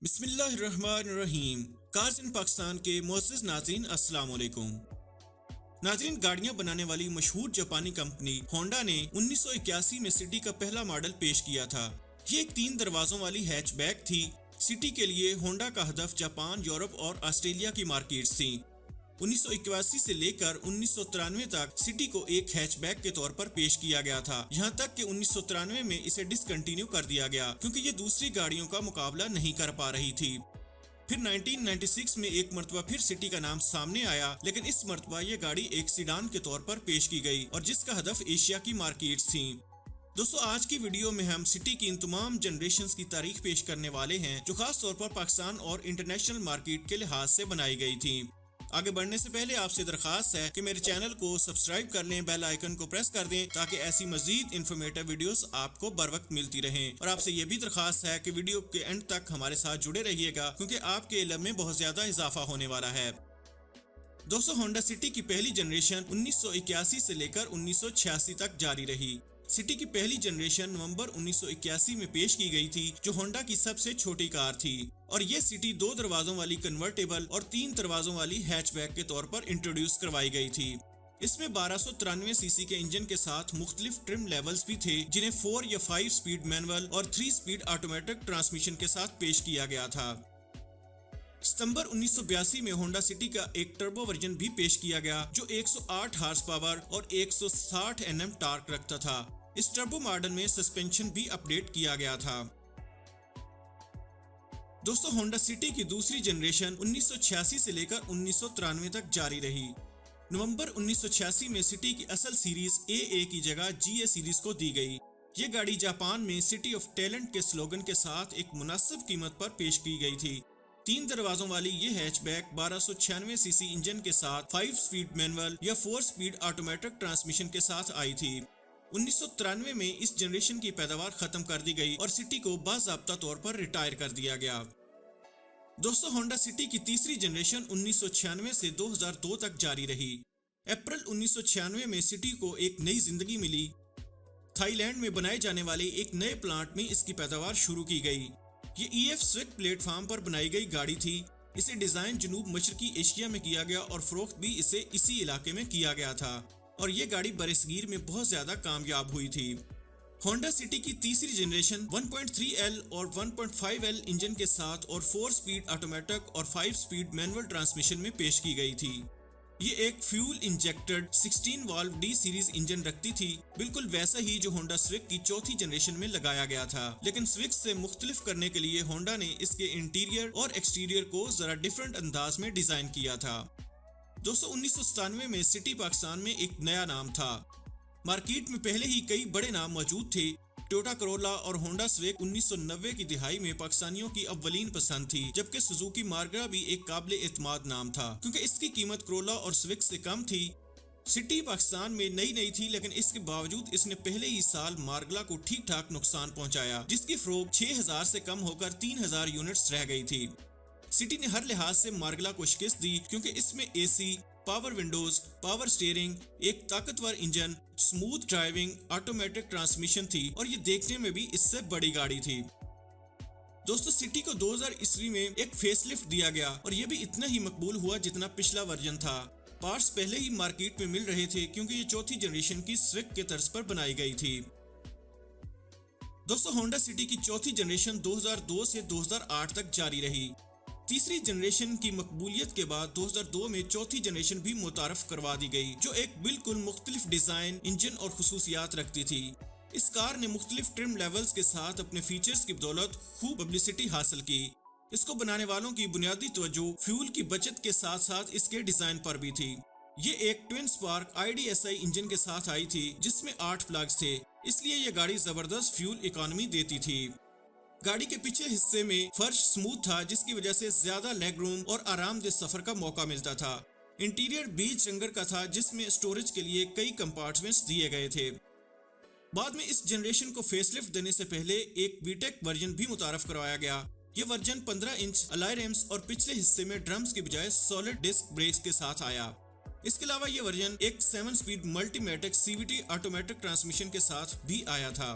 بسم اللہ الرحمن الرحیم۔ کارز ان پاکستان کے معزز ناظرین السلام علیکم۔ ناظرین، گاڑیاں بنانے والی مشہور جاپانی کمپنی ہونڈا نے 1981 میں سٹی کا پہلا ماڈل پیش کیا تھا۔ یہ ایک 3 دروازوں والی ہیچ بیک تھی۔ سٹی کے لیے ہونڈا کا ہدف جاپان، یورپ اور آسٹریلیا کی مارکیٹس تھیں۔ 1981 سے لے کر 1993 تک سٹی کو ایک ہیچ بیک کے طور پر پیش کیا گیا تھا، یہاں تک کہ 1993 میں اسے ڈسکنٹینیو کر دیا گیا کیونکہ یہ دوسری گاڑیوں کا مقابلہ نہیں کر پا رہی تھی۔ پھر 1996 میں ایک مرتبہ پھر سٹی کا نام سامنے آیا، لیکن اس مرتبہ یہ گاڑی ایک سیڈان کے طور پر پیش کی گئی اور جس کا ہدف ایشیا کی مارکیٹس تھیں۔ دوستو، آج کی ویڈیو میں ہم سٹی کی ان تمام جنریشنز کی تاریخ پیش کرنے والے ہیں جو خاص طور پر پاکستان اور انٹرنیشنل مارکیٹ کے لحاظ سے بنائی گئی تھیں۔ آگے بڑھنے سے پہلے آپ سے درخواست ہے کہ میرے چینل کو سبسکرائب کر لیں، بیل آئیکن کو پریس کر دیں تاکہ ایسی مزید انفارمیٹیو ویڈیوز آپ کو بر وقت ملتی رہیں، اور آپ سے یہ بھی درخواست ہے کہ ویڈیو کے اینڈ تک ہمارے ساتھ جڑے رہیے گا کیونکہ آپ کے علم میں بہت زیادہ اضافہ ہونے والا ہے۔ دوستو، ہونڈا سٹی کی پہلی جنریشن 1981 سے لے کر 1986 تک جاری رہی۔ سٹی کی پہلی جنریشن نومبر 1981 میں پیش کی گئی تھی، جو ہونڈا کی سب سے چھوٹی کار تھی، اور یہ سٹی 2 دروازوں والی کنورٹیبل اور 3 دروازوں والی ہیچ بیک کے طور پر انٹروڈیوس کروائی گئی تھی۔ اس میں 1293 سی سی کے انجن کے ساتھ مختلف ٹرم لیولز بھی تھے، جنہیں 4 یا 5 سپیڈ مینول اور 3 سپیڈ آٹومیٹک ٹرانسمیشن کے ساتھ پیش کیا گیا تھا۔ ستمبر 1982 میں ہونڈا سٹی کا ایک ٹربو ورژن بھی پیش کیا گیا جو 108 ہارس پاور اور 160 Nm ٹارک رکھتا تھا۔ اس ٹربو ماڈل میں سسپینشن بھی اپڈیٹ کیا گیا تھا۔ دوستو، ہونڈا سٹی کی دوسری جنریشن 1986 سے لے کر 1993 تک جاری رہی۔ نومبر 1986 میں سٹی کی اصل سیریز اے کی جگہ GA سیریز کو دی گئی۔ یہ گاڑی جاپان میں سٹی آف ٹیلنٹ کے سلوگن کے ساتھ ایک مناسب قیمت پر پیش کی گئی تھی۔ 3 دروازوں والی یہ ہیچ بیک 1296 سی سی انجن کے ساتھ 5 سپیڈ مینول یا 4 سپیڈ آٹومیٹک ٹرانسمیشن کے ساتھ آئی تھی۔ 1993 میں اس جنریشن کی پیداوار ختم کر دی گئی اور سٹی کو باضابطہ طور پر ریٹائر کر دیا گیا۔ دوستو، ہونڈا سٹی کی تیسری جنریشن 1996 سے 2002 تک جاری رہی۔ اپریل 1996 میں سٹی کو ایک نئی زندگی ملی۔ تھائی لینڈ میں بنائے جانے والے ایک نئے پلانٹ میں اس کی پیداوار شروع کی گئی۔ یہ EF سویک پلیٹ فارم پر بنائی گئی گاڑی تھی۔ اسے ڈیزائن جنوب مشرقی ایشیا میں کیا گیا اور فروخت بھی اسے اسی علاقے میں کیا گیا تھا، اور یہ گاڑی برصغیر میں بہت زیادہ کامیاب ہوئی تھی۔ ہونڈا سٹی کی تیسری جنریشن 1.3L اور 1.5L انجن کے ساتھ اور 4 سپیڈ آٹومیٹک اور 5 سپیڈ مینول ٹرانسمیشن میں پیش کی گئی تھی۔ یہ ایک فیول انجیکٹڈ 16 والو ڈی سیریز انجن رکھتی تھی، بالکل ویسا ہی جو ہونڈا سویک کی چوتھی جنریشن میں لگایا گیا تھا، لیکن سویک سے مختلف کرنے کے لیے ہونڈا نے اس کے انٹیریئر اور ایکسٹیریئر کو ذرا ڈیفرنٹ انداز میں ڈیزائن کیا تھا۔ دوستو، 1997 میں سٹی پاکستان میں ایک نیا نام تھا۔ مارکیٹ میں پہلے ہی کئی بڑے نام موجود تھے۔ ٹویوٹا کرولا اور ہونڈا سویک 1990 کی دہائی میں پاکستانیوں کی اولین پسند تھی، جبکہ سوزوکی مارگرا بھی ایک قابل اعتماد نام تھا کیونکہ اس کی قیمت کرولا اور سویک سے کم تھی۔ سٹی پاکستان میں نئی تھی، لیکن اس کے باوجود اس نے پہلے ہی سال مارگلا کو ٹھیک ٹھاک نقصان پہنچایا، جس کی فروخت 6000 سے کم ہو کر 3000 یونٹس رہ گئی تھی۔ سٹی نے ہر لحاظ سے مارگلا کو شکست دی کیونکہ اس میں AC، power Windows, power steering, ایک طاقتور engine, smooth driving, automatic transmission تھی، اور یہ دیکھنے میں بھی اس سے بڑی گاڑی تھی۔ دوستو، سٹی کو 2000 میں ایک فیس لفٹ دیا گیا اور یہ بھی اتنا ہی مقبول ہوا جتنا پچھلا ورژن تھا۔ پارٹس پہلے ہی مارکیٹ میں مل رہے تھے کیونکہ یہ چوتھی جنریشن کی سویک کے طرز پر بنائی گئی تھی۔ دوستو، ہونڈا سٹی کی چوتھی جنریشن 2002 سے 2008 تک جاری رہی۔ تیسری جنریشن کی مقبولیت کے بعد 2002 میں چوتھی جنریشن بھی متعارف کروا دی گئی، جو ایک بالکل مختلف ڈیزائن، انجن اور خصوصیات رکھتی تھی۔ اس کار نے مختلف ٹرم لیولز کے ساتھ اپنے فیچرز کی بدولت خوب پبلسٹی حاصل کی۔ اس کو بنانے والوں کی بنیادی توجہ فیول کی بچت کے ساتھ ساتھ اس کے ڈیزائن پر بھی تھی۔ یہ ایک ٹوین سپارک IDSI انجن کے ساتھ آئی تھی جس میں 8 پلگز تھے، اس لیے یہ گاڑی زبردست فیول اکانومی دیتی تھی۔ گاڑی کے پیچھے حصے میں فرش سموتھ تھا، جس کی وجہ سے زیادہ لیگ روم اور آرام دہ سفر کا موقع ملتا تھا۔ انٹیریئر بیج رنگر کا تھا جس میں اسٹوریج کے لیے کئی کمپارٹمنٹس دیے گئے تھے۔ بعد میں اس جنریشن کو فیس لفٹ دینے سے پہلے ایک VTEC ورژن بھی متعارف کروایا گیا۔ یہ ورژن 15 انچ الائی ریمز اور پچھلے حصے میں ڈرمز کی بجائے سالڈ ڈسک بریکس کے ساتھ آیا۔ اس کے علاوہ یہ ورژن ایک 7 speed multi میٹک CVT automatic transmission کے ساتھ بھی آیا تھا۔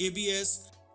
ABS,